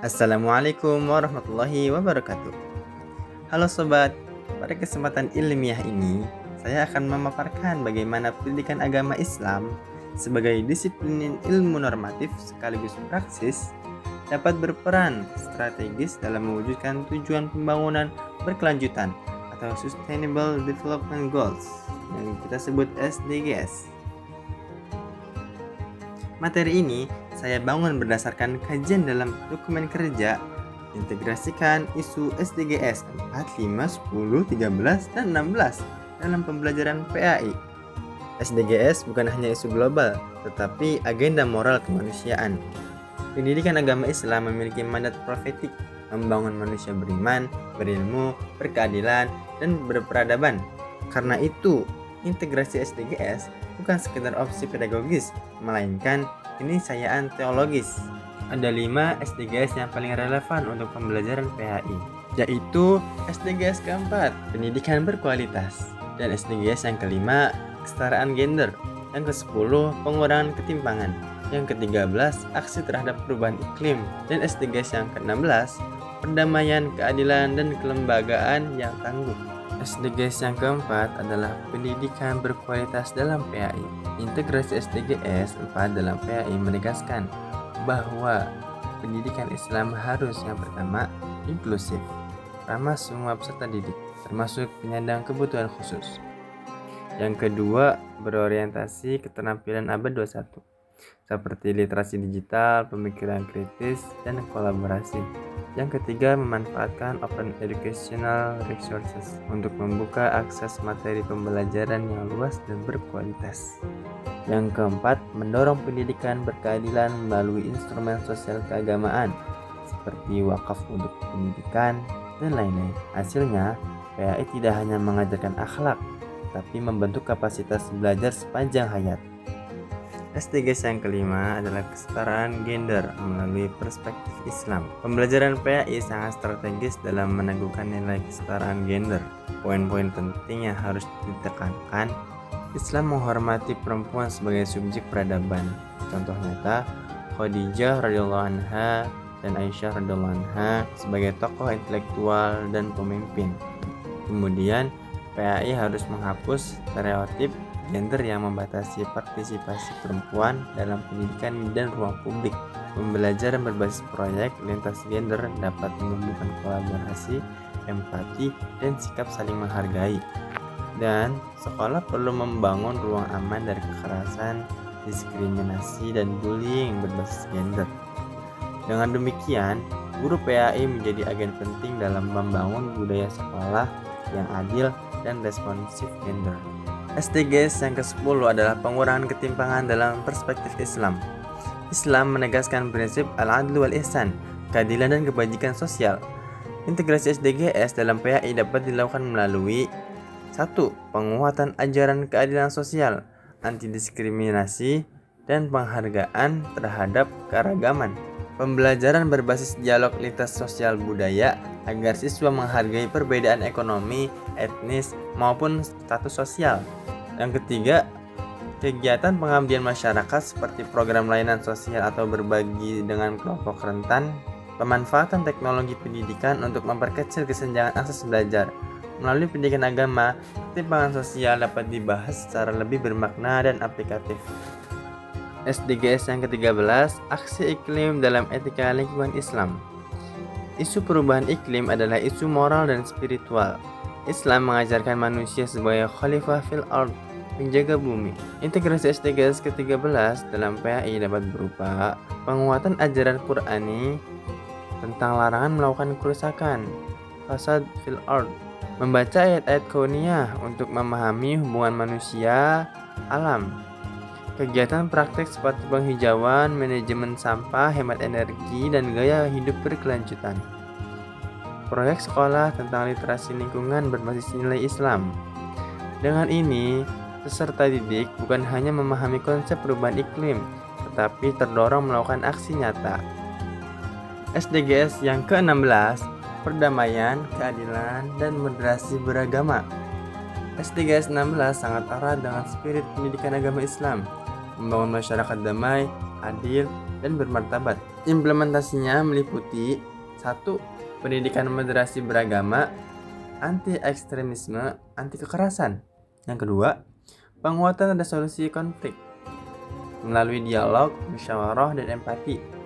Assalamualaikum warahmatullahi wabarakatuh. Halo sobat, pada kesempatan ilmiah ini saya akan memaparkan bagaimana pendidikan agama Islam sebagai disiplin ilmu normatif sekaligus praksis dapat berperan strategis dalam mewujudkan tujuan pembangunan berkelanjutan atau Sustainable Development Goals yang kita sebut SDGs. Materi ini saya bangun berdasarkan kajian dalam dokumen kerja integrasikan isu SDGs 4, 5, 10, 13, dan 16 dalam pembelajaran PAI. SDGs bukan hanya isu global, tetapi agenda moral kemanusiaan. Pendidikan agama Islam memiliki mandat profetik membangun manusia beriman, berilmu, berkeadilan, dan berperadaban. Karena itu, integrasi SDGs bukan sekedar opsi pedagogis, melainkan keniscayaan teologis. Ada 5 SDGs yang paling relevan untuk pembelajaran PHI, yaitu SDGs keempat, pendidikan berkualitas, dan SDGs yang kelima, kesetaraan gender, yang ke-10, pengurangan ketimpangan, yang ke-13, aksi terhadap perubahan iklim, dan SDGs yang ke-16, perdamaian, keadilan, dan kelembagaan yang tangguh. SDGs yang keempat adalah pendidikan berkualitas dalam PAI. Integrasi SDGs 4 dalam PAI menegaskan bahwa pendidikan Islam harus yang pertama inklusif, ramah semua peserta didik, termasuk penyandang kebutuhan khusus. Yang kedua, berorientasi keterampilan abad 21, seperti literasi digital, pemikiran kritis, dan kolaborasi. Yang ketiga, memanfaatkan open educational resources untuk membuka akses materi pembelajaran yang luas dan berkualitas. Yang keempat, mendorong pendidikan berkeadilan melalui instrumen sosial keagamaan seperti wakaf untuk pendidikan dan lain-lain. Hasilnya, PAI tidak hanya mengajarkan akhlak, tapi membentuk kapasitas belajar sepanjang hayat. SDGs yang kelima adalah kesetaraan gender melalui perspektif Islam. Pembelajaran PAI sangat strategis dalam meneguhkan nilai kesetaraan gender. Poin-poin penting yang harus ditekankan: Islam menghormati perempuan sebagai subjek peradaban. Contoh nyata, Khadijah radhiyallahu anha dan Aisyah radhiyallahu anha sebagai tokoh intelektual dan pemimpin. Kemudian, PAI harus menghapus stereotip gender yang membatasi partisipasi perempuan dalam pendidikan dan ruang publik. Pembelajaran berbasis proyek lintas gender dapat menumbuhkan kolaborasi, empati, dan sikap saling menghargai. Dan sekolah perlu membangun ruang aman dari kekerasan, diskriminasi, dan bullying berbasis gender. Dengan demikian, guru PAI menjadi agen penting dalam membangun budaya sekolah yang adil dan responsif gender. SDGs yang ke-10 adalah pengurangan ketimpangan dalam perspektif Islam. Islam menegaskan prinsip al-adlu wal-ihsan, keadilan dan kebajikan sosial. Integrasi SDGs dalam PAI dapat dilakukan melalui 1. Penguatan ajaran keadilan sosial, anti-diskriminasi, dan penghargaan terhadap keragaman. Pembelajaran berbasis dialog lintas sosial budaya agar siswa menghargai perbedaan ekonomi, etnis, maupun status sosial. Yang ketiga, kegiatan pengabdian masyarakat seperti program layanan sosial atau berbagi dengan kelompok rentan. Pemanfaatan teknologi pendidikan untuk memperkecil kesenjangan akses belajar. Melalui pendidikan agama, ketimpangan sosial dapat dibahas secara lebih bermakna dan aplikatif. SDGs yang ke-13, aksi iklim dalam etika lingkungan Islam. Isu perubahan iklim adalah isu moral dan spiritual. Islam mengajarkan manusia sebagai khalifah fil ard, menjaga bumi. Integrasi SDGs ke-13 dalam PAI dapat berupa penguatan ajaran Qur'ani tentang larangan melakukan kerusakan, fasad fil ard, membaca ayat-ayat kauniyah untuk memahami hubungan manusia alam. Kegiatan praktik seperti penghijauan, manajemen sampah, hemat energi, dan gaya hidup berkelanjutan. Proyek sekolah tentang literasi lingkungan berbasis nilai Islam. Dengan ini, peserta didik bukan hanya memahami konsep perubahan iklim, tetapi terdorong melakukan aksi nyata. SDGs yang ke-16, perdamaian, keadilan, dan moderasi beragama. SDGs 16 sangat erat dengan spirit pendidikan agama Islam, membangun masyarakat damai, adil, dan bermartabat. Implementasinya meliputi 1. Pendidikan moderasi beragama, anti ekstremisme, anti kekerasan. Yang kedua, penguatan resolusi konflik melalui dialog, musyawarah, dan empati.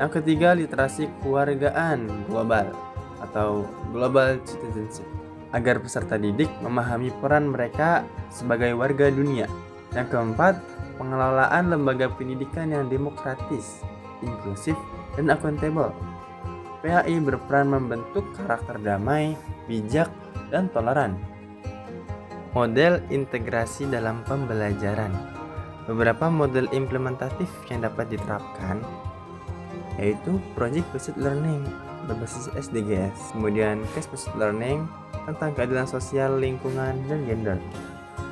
Yang ketiga, literasi kewargaan global atau global citizenship, agar peserta didik memahami peran mereka sebagai warga dunia. Yang keempat, pengelolaan lembaga pendidikan yang demokratis, inklusif, dan akuntabel. PAI berperan membentuk karakter damai, bijak, dan toleran. Model integrasi dalam pembelajaran. Beberapa model implementatif yang dapat diterapkan yaitu Project Based Learning berbasis SDGs, kemudian Case Based Learning tentang keadilan sosial, lingkungan, dan gender.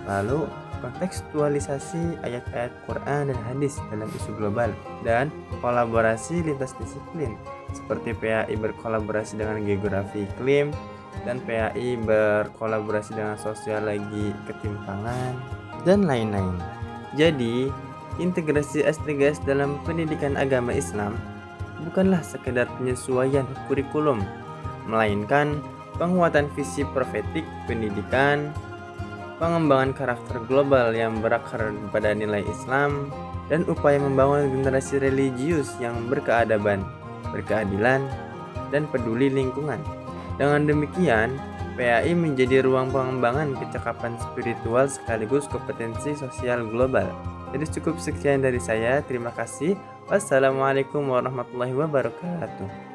Lalu kontekstualisasi ayat-ayat Quran dan hadis dalam isu global, dan kolaborasi lintas disiplin seperti PAI berkolaborasi dengan geografi iklim dan PAI berkolaborasi dengan sosiologi ketimpangan dan lain-lain. Jadi, integrasi SDGs dalam pendidikan agama Islam bukanlah sekedar penyesuaian kurikulum, melainkan penguatan visi profetik pendidikan, pengembangan karakter global yang berakar pada nilai Islam, dan upaya membangun generasi religius yang berkeadaban, berkeadilan, dan peduli lingkungan. Dengan demikian, PAI menjadi ruang pengembangan kecakapan spiritual sekaligus kompetensi sosial global. Jadi cukup sekian dari saya. Terima kasih. Wassalamualaikum warahmatullahi wabarakatuh.